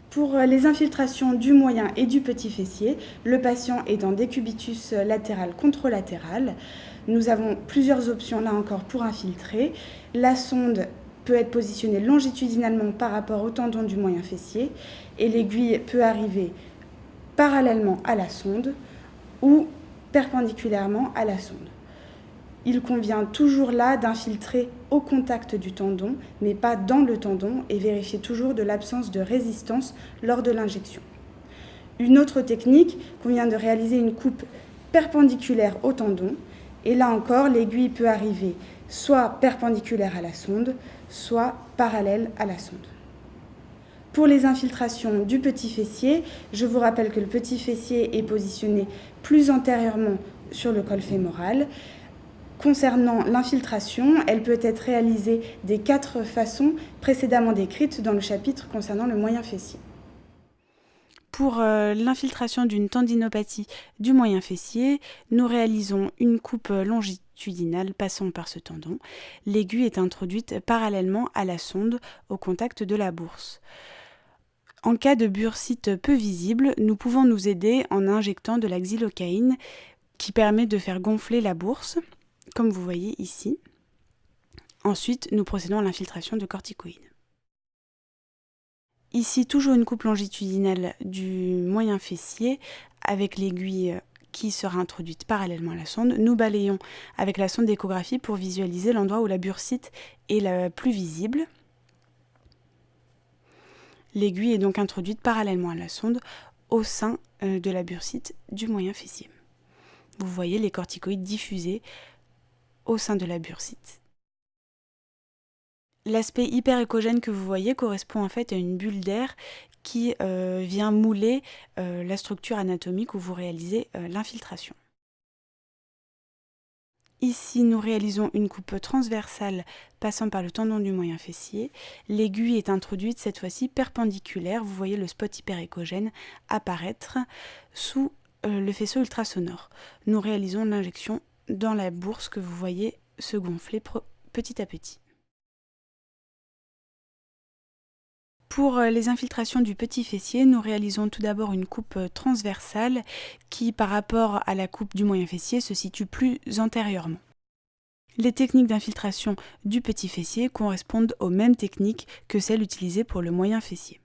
Pour les infiltrations du moyen et du petit fessier, le patient est en décubitus latéral contralatéral. Nous avons plusieurs options là encore pour infiltrer. La sonde peut être positionnée longitudinalement par rapport au tendon du moyen fessier et l'aiguille peut arriver parallèlement à la sonde ou perpendiculairement à la sonde. Il convient toujours là d'infiltrer au contact du tendon, mais pas dans le tendon, et vérifier toujours de l'absence de résistance lors de l'injection. Une autre technique convient de réaliser une coupe perpendiculaire au tendon, et là encore, l'aiguille peut arriver soit perpendiculaire à la sonde, soit parallèle à la sonde. Pour les infiltrations du petit fessier, je vous rappelle que le petit fessier est positionné plus antérieurement sur le col fémoral. Concernant l'infiltration, elle peut être réalisée des 4 façons précédemment décrites dans le chapitre concernant le moyen fessier. Pour l'infiltration d'une tendinopathie du moyen fessier, nous réalisons une coupe longitudinale passant par ce tendon. L'aiguille est introduite parallèlement à la sonde au contact de la bourse. En cas de bursite peu visible, nous pouvons nous aider en injectant de la xylocaïne qui permet de faire gonfler la bourse, comme vous voyez ici. Ensuite, nous procédons à l'infiltration de corticoïdes. Ici, toujours une coupe longitudinale du moyen fessier avec l'aiguille qui sera introduite parallèlement à la sonde. Nous balayons avec la sonde d'échographie pour visualiser l'endroit où la bursite est la plus visible. L'aiguille est donc introduite parallèlement à la sonde au sein de la bursite du moyen fessier. Vous voyez les corticoïdes diffusés au sein de la bursite. L'aspect hyperéchogène que vous voyez correspond en fait à une bulle d'air qui vient mouler la structure anatomique où vous réalisez l'infiltration. Ici, nous réalisons une coupe transversale passant par le tendon du moyen fessier. L'aiguille est introduite cette fois-ci perpendiculaire. Vous voyez le spot hyperéchogène apparaître sous le faisceau ultrasonore. Nous réalisons l'injection dans la bourse que vous voyez se gonfler petit à petit. Pour les infiltrations du petit fessier, nous réalisons tout d'abord une coupe transversale qui, par rapport à la coupe du moyen fessier, se situe plus antérieurement. Les techniques d'infiltration du petit fessier correspondent aux mêmes techniques que celles utilisées pour le moyen fessier.